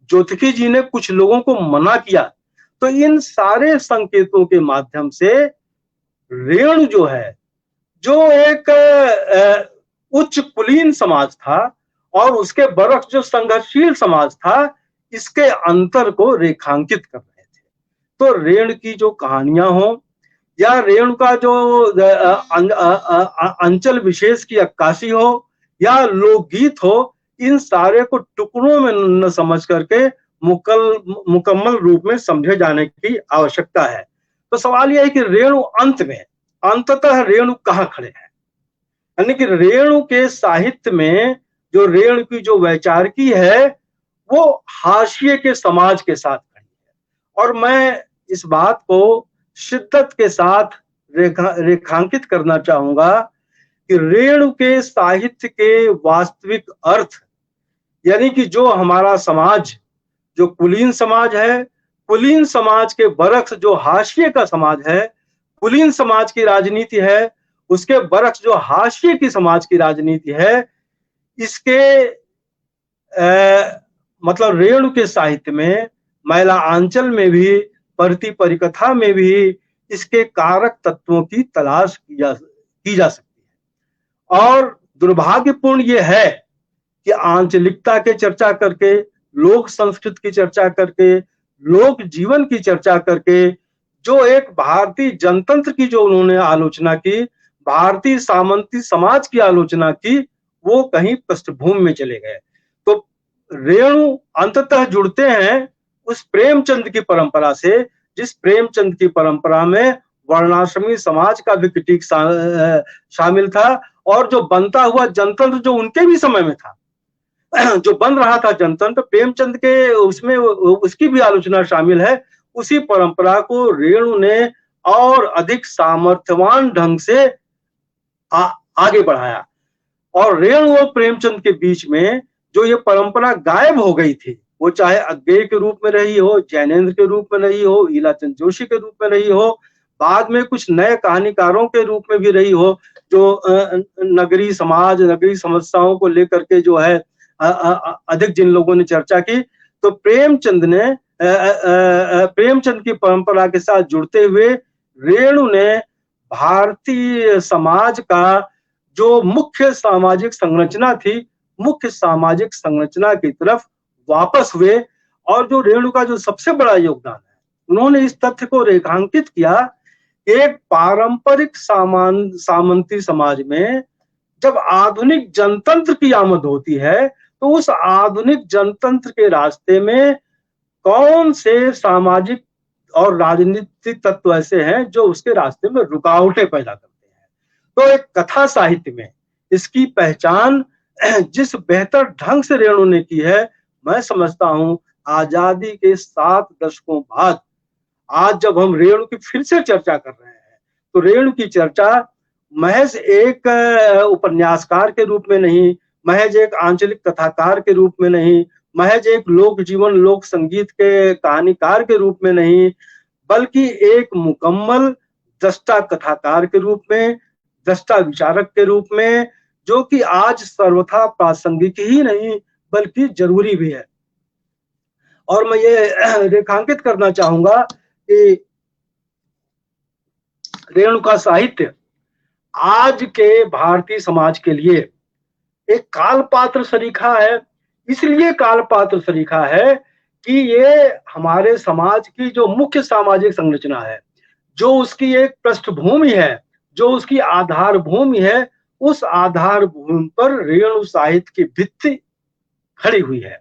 जोतखी जी ने कुछ लोगों को मना किया। तो इन सारे संकेतों के माध्यम से रेणु जो है, जो एक उच्च कुलीन समाज था और उसके बरक्स जो संघर्षशील समाज था, इसके अंतर को रेखांकित कर रहे थे। तो रेणु की जो कहानियां हो या रेणु का जो अंचल विशेष की अक्कासी हो या लोकगीत हो, इन सारे को टुकड़ों में न समझ करके मुकम्मल रूप में समझे जाने की आवश्यकता है। तो सवाल यह है कि रेणु अंततः रेणु कहाँ खड़े हैं, यानी कि रेणु के साहित्य में जो रेणु की जो वैचारिकी है वो हाशिए के समाज के साथ खड़ी है। और मैं इस बात को शिद्दत के साथ रेखांकित करना चाहूंगा कि रेणु के साहित्य के वास्तविक अर्थ, यानी कि जो हमारा समाज, जो कुलीन समाज है, कुलीन समाज के बरक्स जो हाशिए का समाज है, कुलीन समाज की राजनीति है, उसके बरक्स जो हाशिए की समाज की राजनीति है, इसके मतलब रेणु के साहित्य में, महिला आंचल में भी, परती परिकथा में भी इसके कारक तत्वों की तलाश की जा सकती है। और दुर्भाग्यपूर्ण ये है कि आंचलिकता के चर्चा करके, लोक संस्कृति की चर्चा करके, लोक जीवन की चर्चा करके, जो एक भारतीय जनतंत्र की जो उन्होंने आलोचना की, भारतीय सामंती समाज की आलोचना की, वो कहीं पृष्ठभूमि में चले गए। तो रेणु अंततः जुड़ते हैं उस प्रेमचंद की परंपरा से, जिस प्रेमचंद की परंपरा में वर्णाश्रमी समाज का भी क्रिटिक शामिल था। और जो बनता हुआ जनतंत्र जो उनके भी समय में था, जो बन रहा था जनतंत्र, प्रेमचंद के उसमें उसकी भी आलोचना शामिल है। उसी परंपरा को रेणु ने और अधिक सामर्थ्यवान ढंग से आगे बढ़ाया। और रेणु और प्रेमचंद के बीच में जो ये परंपरा गायब हो गई थी, वो चाहे अज्ञेय के रूप में रही हो, जैनेन्द्र के रूप में रही हो, ईलाचंद जोशी के रूप में रही हो, बाद में कुछ नए कहानीकारों के रूप में भी रही हो, जो नगरी समाज, नगरी समस्याओं को लेकर के जो है अधिक जिन लोगों ने चर्चा की, तो प्रेमचंद की परंपरा के साथ जुड़ते हुए रेणु ने भारतीय समाज का जो मुख्य सामाजिक संरचना थी, मुख्य सामाजिक संरचना की तरफ वापस हुए। और जो रेणु का जो सबसे बड़ा योगदान है, उन्होंने इस तथ्य को रेखांकित किया, एक पारंपरिक सामंती समाज में जब आधुनिक जनतंत्र की आमद होती है, तो उस आधुनिक जनतंत्र के रास्ते में कौन से सामाजिक और राजनीतिक तत्व ऐसे हैं जो उसके रास्ते में रुकावटें पैदा करते हैं। तो एक कथा साहित्य में इसकी पहचान जिस बेहतर ढंग से रेणु ने की है, मैं समझता हूं आजादी के 7 दशकों बाद आज जब हम रेणु की फिर से चर्चा कर रहे हैं, तो रेणु की चर्चा महज एक उपन्यासकार के रूप में नहीं, महज एक आंचलिक कथाकार के रूप में नहीं, महज एक लोक जीवन लोक संगीत के कहानीकार के रूप में नहीं, बल्कि एक मुकम्मल दृष्टा कथाकार के रूप में, दृष्टा विचारक के रूप में, जो कि आज सर्वथा प्रासंगिक ही नहीं बल्कि जरूरी भी है। और मैं ये रेखांकित करना चाहूंगा कि रेणु का साहित्य आज के भारतीय समाज के लिए एक कालपात्र सरीखा है। इसलिए कालपात्र सरीखा है कि ये हमारे समाज की जो मुख्य सामाजिक संरचना है, जो उसकी एक पृष्ठभूमि है, जो उसकी आधार भूमि है, उस आधार भूमि पर रेणु साहित्य की भित्ति खड़ी हुई है।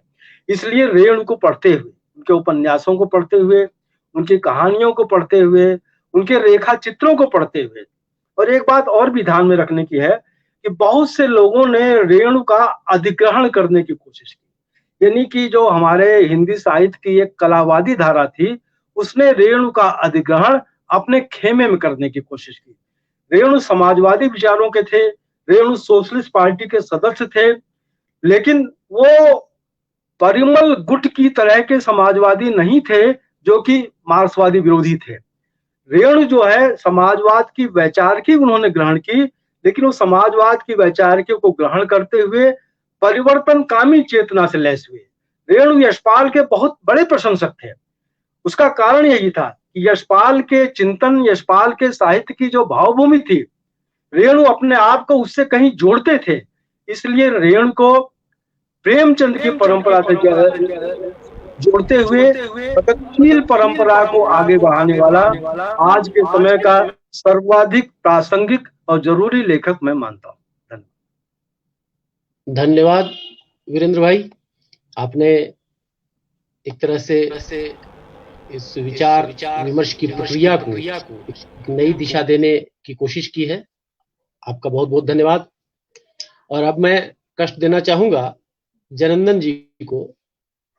इसलिए रेणु को पढ़ते हुए, उनके उपन्यासों को पढ़ते हुए, उनकी कहानियों को पढ़ते हुए, उनके रेखा चित्रों को पढ़ते हुए, और एक बात और भी ध्यान में रखने की है कि बहुत से लोगों ने रेणु का अधिग्रहण करने की कोशिश की, यानी कि जो हमारे हिंदी साहित्य की एक कलावादी धारा थी, उसने रेणु का अधिग्रहण अपने खेमे में करने की कोशिश की। रेणु समाजवादी विचारों के थे, रेणु सोशलिस्ट पार्टी के सदस्य थे, लेकिन वो परिमल गुट की तरह के समाजवादी नहीं थे जो कि मार्क्सवादी विरोधी थे। रेणु जो है समाजवाद की वैचारिकी उन्होंने ग्रहण की, लेकिन वो समाजवाद की वैचारिकी को ग्रहण करते हुए परिवर्तनकामी चेतना से लैस हुए। रेणु यशपाल के बहुत बड़े प्रशंसक थे। उसका कारण यही था कि यशपाल के चिंतन, यशपाल के साहित्य की जो भावभूमि थी, रेणु अपने आप को उससे कहीं जोड़ते थे। इसलिए रेणु को प्रेमचंद की परंपरा से जोड़ते हुए प्रगतिशील परंपरा को आगे बढ़ाने वाला आज के समय का सर्वाधिक प्रासंगिक और जरूरी लेखक मैं मानता हूँ। धन्यवाद वीरेंद्र भाई, आपने एक तरह से इस विचार विमर्श की प्रक्रिया को एक नई दिशा देने की कोशिश की है। आपका बहुत बहुत धन्यवाद। और अब मैं कष्ट देना चाहूंगा जनार्दन जी को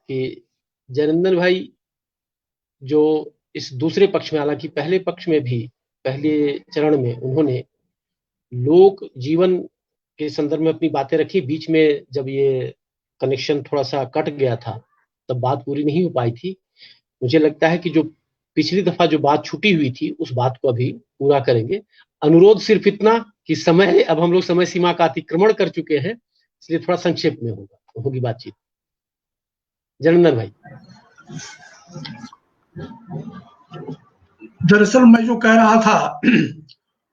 कि जनार्दन भाई जो इस दूसरे पक्ष में, हालांकि पहले पक्ष में भी, पहले चरण में उन्होंने लोक जीवन के संदर्भ में अपनी बातें रखी, बीच में जब ये कनेक्शन थोड़ा सा कट गया था तब बात पूरी नहीं हो पाई थी। मुझे लगता है कि जो पिछली दफा जो बात छूटी हुई थी उस बात को अभी पूरा करेंगे। अनुरोध सिर्फ इतना कि समय, अब हम लोग समय सीमा का अतिक्रमण कर चुके हैं, इसलिए थोड़ा संक्षेप में होगी बातचीत। जनार्दन भाई। दरअसल मैं जो कह रहा था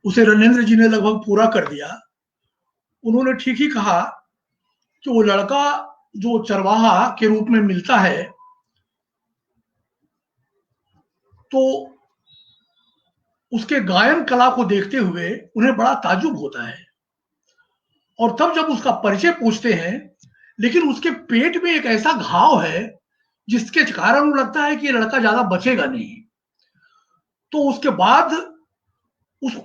उसे रणेंद्र जी ने लगभग पूरा कर दिया। उन्होंने ठीक ही कहा कि वो लड़का जो चरवाहा के रूप में मिलता है तो उसके गायन कला को देखते हुए उन्हें बड़ा ताज्जुब होता है, और तब जब उसका परिचय पूछते हैं, लेकिन उसके पेट में एक ऐसा घाव है जिसके कारण वो लगता है कि ये लड़का ज्यादा बचेगा नहीं। तो उसके बाद उस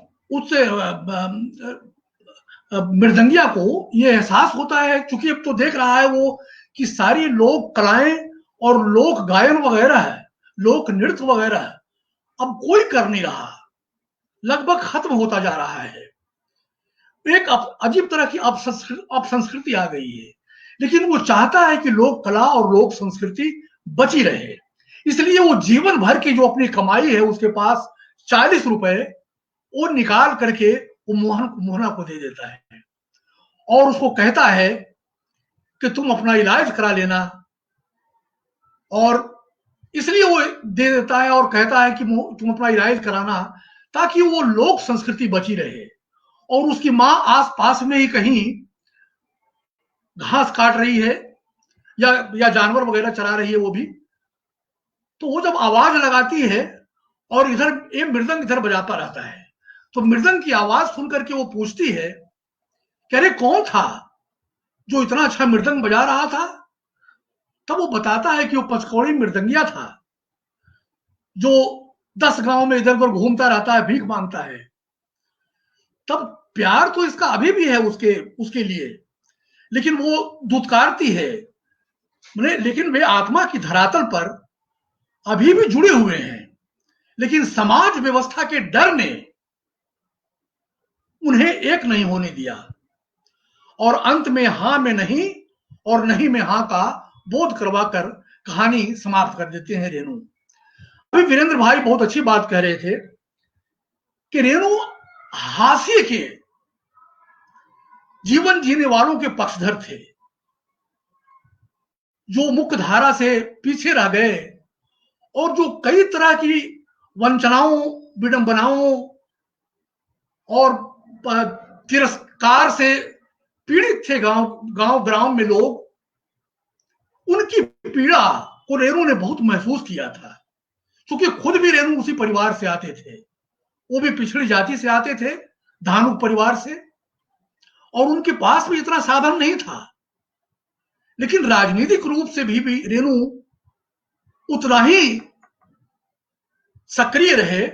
मृदंगिया को ये एहसास होता है, चूंकि अब तो देख रहा है वो कि सारी लोक कलाएं और लोक गायन वगैरह है लोक नृत्य वगैरह अब कोई कर नहीं रहा, लगभग खत्म होता जा रहा है। एक अजीब तरह की अपसंस्कृति आ गई है, लेकिन वो चाहता है कि लोक कला और लोक संस्कृति बची रहे। इसलिए वो जीवन भर की जो अपनी कमाई है उसके पास 40 रुपए वो निकाल करके वो मोहना को दे देता है और उसको कहता है कि तुम अपना इलाज करा लेना, और इसलिए वो दे देता है और कहता है कि तुम अपना इलाज कराना ताकि वो लोक संस्कृति बची रहे। और उसकी मां आस पास में ही कहीं घास काट रही है या जानवर वगैरह चरा रही है वो भी, तो वो जब आवाज लगाती है और इधर ये मृदंग इधर बजाता रहता है, तो मृदंग की आवाज सुनकर के वो पूछती है कि अरे कौन था जो इतना अच्छा मृदंग बजा रहा था? तब वो बताता है कि वो पचकौड़ी मृदंगिया था जो 10 गांव में इधर उधर घूमता रहता है, भीख मांगता है। तब प्यार तो इसका अभी भी है उसके लिए, लेकिन वो दुत्कारती है, लेकिन वे आत्मा की धरातल पर अभी भी जुड़े हुए हैं, लेकिन समाज व्यवस्था के डर ने उन्हें एक नहीं होने दिया और अंत में हां में नहीं और नहीं में हां का बोध करवाकर कहानी समाप्त कर देते हैं रेणु। अभी वीरेंद्र भाई बहुत अच्छी बात कह रहे थे कि रेणु हास्य के जीवन जीने वालों के पक्षधर थे, जो मुख्य धारा से पीछे रह गए और जो कई तरह की वंचनाओं, विडंबनाओं और तिरस्कार से पीड़ित थे गांव ग्राम में लोग। उनकी पीड़ा को रेणु ने बहुत महसूस किया था, क्योंकि खुद भी रेणु उसी परिवार से आते थे, वो भी पिछड़ी जाति से आते थे, धानुक परिवार से, और उनके पास भी इतना साधन नहीं था, लेकिन राजनीतिक रूप से भी रेणु उतना ही सक्रिय रहे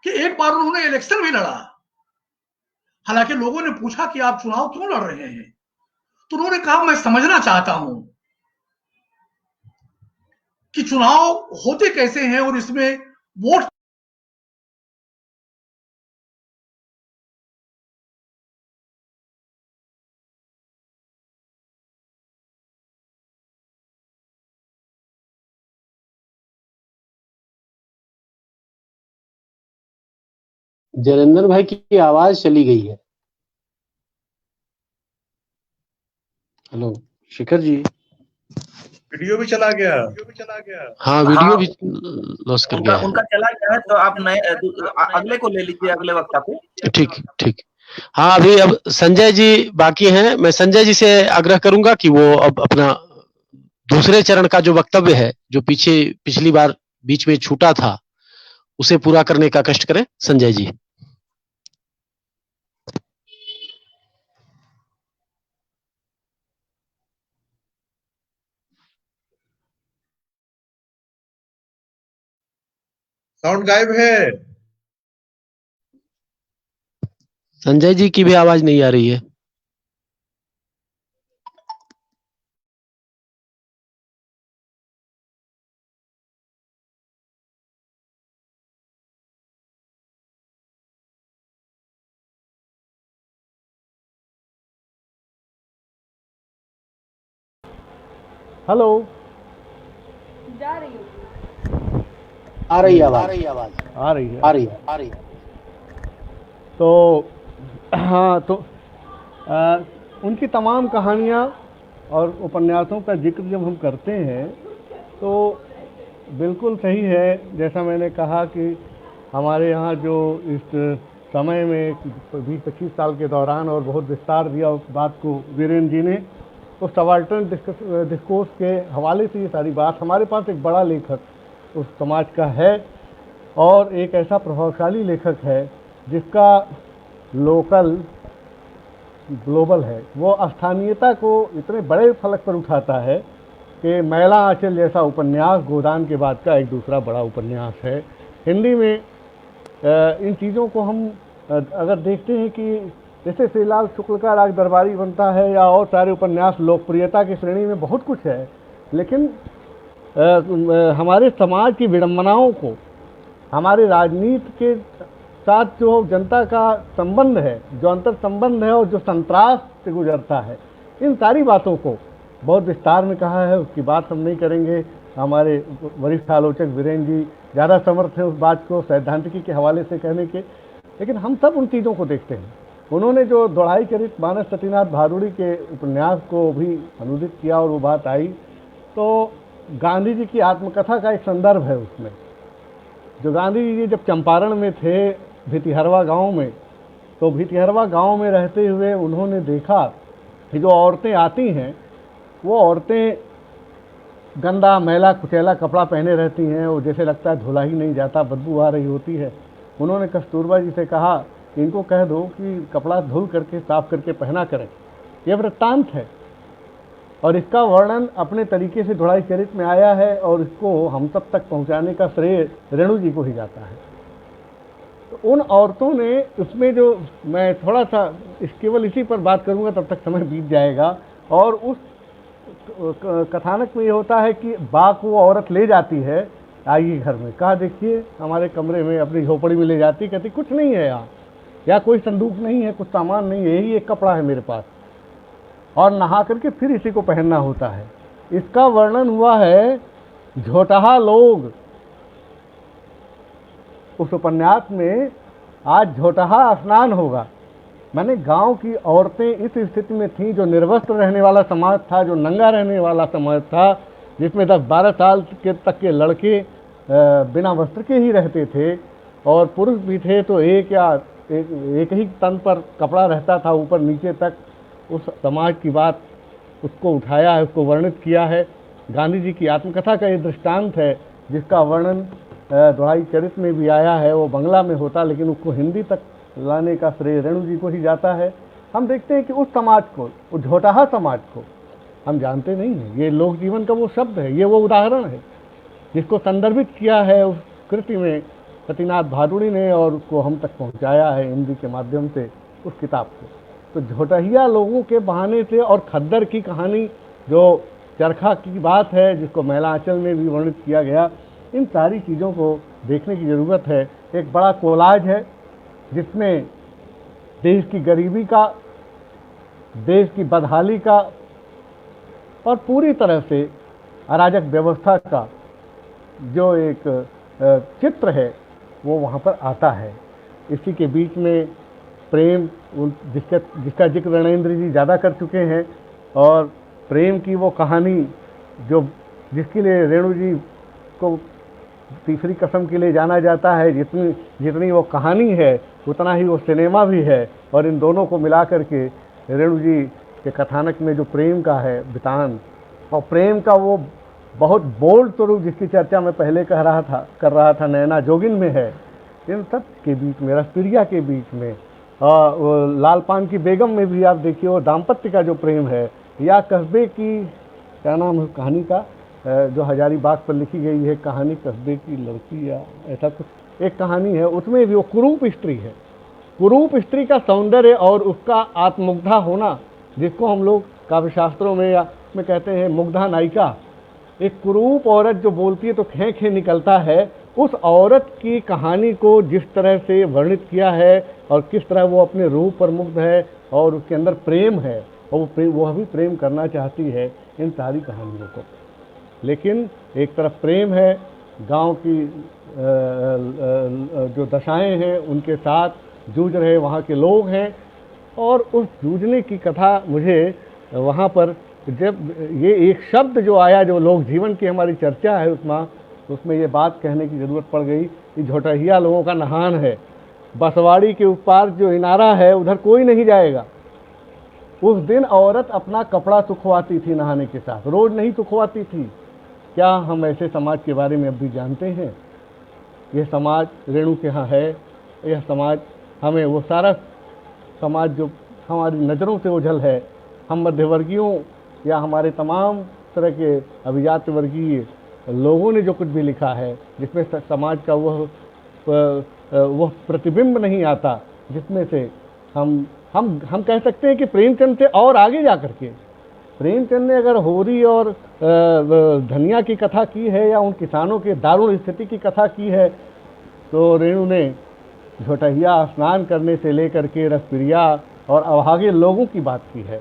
कि एक बार उन्होंने इलेक्शन भी लड़ा। हालांकि लोगों ने पूछा कि आप चुनाव क्यों लड़ रहे हैं, तो उन्होंने कहा मैं समझना चाहता हूं कि चुनाव होते कैसे हैं और इसमें वोट जलेंद्र भाई की आवाज चली गई है। हेलो शिखर जी, वीडियो भी चला गया। हाँ वीडियो भी लॉस कर गया है। उनका चला गया है, तो आप नए अगले को ले लीजिए, अगले वक्ता पे। ठीक ठीक। हाँ अभी अब संजय जी बाकी हैं। मैं संजय जी से आग्रह करूंगा कि वो अब अपना दूसरे चरण का जो वक्तव्य है, जो पिछली बार बीच में छूटा था, उसे पूरा करने का कष्ट करें। संजय जी। साउंड गायब है। संजय जी की भी आवाज नहीं आ रही है। हेलो, जा रही हूँ। आ रही है आवाज। आ रही है। तो हाँ, तो उनकी तमाम कहानियाँ और उपन्यासों का जिक्र जब हम करते हैं तो बिल्कुल सही है, जैसा मैंने कहा कि हमारे यहाँ जो इस समय में 20-25 साल के दौरान और बहुत विस्तार दिया उस बात को वीरेंद्र जी ने, उस सबाल्टर्न डिस्कोर्स के हवाले से ये सारी बात। हमारे पास एक बड़ा लेखक उस समाज का है और एक ऐसा प्रभावशाली लेखक है जिसका लोकल ग्लोबल है। वो स्थानीयता को इतने बड़े फलक पर उठाता है कि मैला आंचल जैसा उपन्यास गोदान के बाद का एक दूसरा बड़ा उपन्यास है। हिंदी में इन चीज़ों को हम अगर देखते हैं कि जैसे श्रीलाल शुक्ल का राग दरबारी बनता है या और सारे उपन्यास लोकप्रियता की श्रेणी में बहुत कुछ है, लेकिन हमारे समाज की विडंबनाओं को, हमारे राजनीति के साथ जो जनता का संबंध है, जो अंतर संबंध है और जो संतरास से गुजरता है, इन सारी बातों को बहुत विस्तार में कहा है। उसकी बात हम नहीं करेंगे, हमारे वरिष्ठ आलोचक वीरेंद्र जी ज़्यादा समर्थ हैं उस बात को सैद्धांतिकी के हवाले से कहने के। लेकिन हम सब उन चीज़ों को देखते हैं। उन्होंने जो दोहराई चरित मानस सतीनाथ भादुड़ी के उपन्यास को भी अनुदित किया और वो बात आई, तो गांधी जी की आत्मकथा का एक संदर्भ है उसमें। जो गांधी जी जब चंपारण में थे भितिहरवा गांव में, तो भितिहरवा गांव में रहते हुए उन्होंने देखा कि जो औरतें आती हैं वो औरतें गंदा मैला कुचैला कपड़ा पहने रहती हैं और जैसे लगता है धुला ही नहीं जाता, बदबू आ रही होती है। उन्होंने कस्तूरबा जी से कहा कि इनको कह दो कि कपड़ा धुल करके साफ करके पहना करें। यह वृत्तांत है और इसका वर्णन अपने तरीके से दोहराई चरित में आया है और इसको हम सब तक पहुंचाने का श्रेय रेणु जी को ही जाता है। तो उन औरतों ने उसमें जो, मैं थोड़ा सा केवल इसी पर बात करूंगा तब तक समय बीत जाएगा, और उस कथानक में ये होता है कि बा को वो औरत ले जाती है, आइए घर में, कहा देखिए हमारे कमरे में, अपनी झोपड़ी में ले जाती, कहती कुछ नहीं है यहाँ, या कोई संदूक नहीं है, कुछ सामान नहीं है, यही एक कपड़ा है मेरे पास, और नहा करके फिर इसी को पहनना होता है। इसका वर्णन हुआ है झोटहा लोग उस उपन्यास में। आज झोटहा स्नान होगा, मैंने गांव की औरतें इस स्थिति में थीं, जो निर्वस्त्र रहने वाला समाज था, जो नंगा रहने वाला समाज था, जिसमें 10-12 साल के तक के लड़के बिना वस्त्र के ही रहते थे, और पुरुष भी थे तो एक ही तन पर कपड़ा रहता था ऊपर नीचे तक। उस समाज की बात उसको उठाया है, उसको वर्णित किया है। गांधी जी की आत्मकथा का ये दृष्टांत है जिसका वर्णन दोहराई चरित में भी आया है। वो बंगला में होता, लेकिन उसको हिंदी तक लाने का श्रेय रेणु जी को ही जाता है। हम देखते हैं कि उस समाज को, उस झोटाहा समाज को हम जानते नहीं हैं। ये लोक जीवन का वो शब्द है, ये वो उदाहरण है जिसको संदर्भित किया है उस कृति में सतीनाथ भादुड़ी ने, और उसको हम तक पहुंचाया है हिंदी के माध्यम से उस किताब को। तो झोटहिया लोगों के बहाने से, और खद्दर की कहानी जो चरखा की बात है जिसको महिला आंचल में भी वर्णित किया गया, इन सारी चीज़ों को देखने की ज़रूरत है। एक बड़ा कोलाज है जिसमें देश की गरीबी का, देश की बदहाली का और पूरी तरह से अराजक व्यवस्था का जो एक चित्र है वो वहाँ पर आता है। इसी के बीच में प्रेम, जिसका जिक्र रणेंद्र जी ज़्यादा कर चुके हैं, और प्रेम की वो कहानी जो जिसके लिए रेणु जी को तीसरी कसम के लिए जाना जाता है, जितनी वो कहानी है उतना ही वो सिनेमा भी है। और इन दोनों को मिला करके रेणु जी के कथानक में जो प्रेम का है वितान, और प्रेम का वो बहुत बोल्ड स्वरूप जिसकी चर्चा मैं पहले कर रहा था नैना जोगिन में है, इन सब के बीच में, रसप्रिया के बीच में, और लाल पान की बेगम में भी आप देखिए वो दाम्पत्य का जो प्रेम है, या कस्बे की, क्या नाम है कहानी का, जो हजारीबाग पर लिखी गई है कहानी, कस्बे की लड़की या ऐसा कुछ एक कहानी है, उसमें भी वो कुरूप स्त्री है। कुरूप स्त्री का सौंदर्य और उसका आत्ममुग्धा होना, जिसको हम लोग काव्य शास्त्रों में या में कहते हैं मुग्धा नायिका। एक कुरूप औरत जो बोलती है तो खे खे निकलता है, उस औरत की कहानी को जिस तरह से वर्णित किया है और किस तरह वो अपने रूप पर मुग्ध है और उसके अंदर प्रेम है, और वो भी प्रेम करना चाहती है, इन सारी कहानियों को। लेकिन एक तरफ प्रेम है, गांव की जो दशाएं हैं उनके साथ जूझ रहे वहाँ के लोग हैं, और उस जूझने की कथा मुझे वहाँ पर जब ये एक शब्द जो आया, जो लोक जीवन की हमारी चर्चा है उसमें ये बात कहने की ज़रूरत पड़ गई कि झोटहिया लोगों का नहान है। बसवाड़ी के उस पार जो इनारा है उधर कोई नहीं जाएगा। उस दिन औरत अपना कपड़ा सुखवाती थी नहाने के साथ, रोज नहीं सुखवाती थी। क्या हम ऐसे समाज के बारे में अब भी जानते हैं? यह समाज रेणु के यहाँ है, यह समाज हमें वो सारा समाज जो हमारी नज़रों से ओझल है, हम मध्यवर्गीयों या हमारे तमाम तरह के अभिजात वर्गीय लोगों ने जो कुछ भी लिखा है, जिसमें समाज का वह प्रतिबिंब नहीं आता, जिसमें से हम कह सकते हैं कि प्रेमचंद से और आगे जा करके, प्रेमचंद ने अगर होरी और धनिया की कथा की है या उन किसानों के दारुण स्थिति की कथा की है, तो रेणु ने झोटहिया स्नान करने से लेकर के रसप्रिया और अभागे लोगों की बात की है।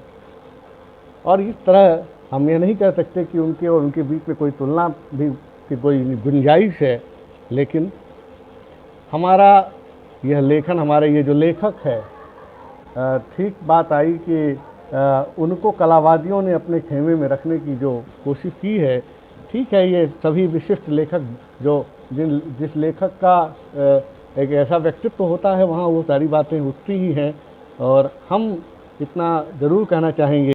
और इस तरह हम ये नहीं कह सकते कि उनके और उनके बीच में कोई तुलना भी की कोई गुंजाइश है, लेकिन हमारा यह लेखन, हमारे ये जो लेखक है, ठीक बात आई कि उनको कलावादियों ने अपने खेमे में रखने की जो कोशिश की है। ठीक है, ये सभी विशिष्ट लेखक जो जिस लेखक का एक ऐसा व्यक्तित्व होता है, वहाँ वो सारी बातें उठती ही हैं। और हम इतना ज़रूर कहना चाहेंगे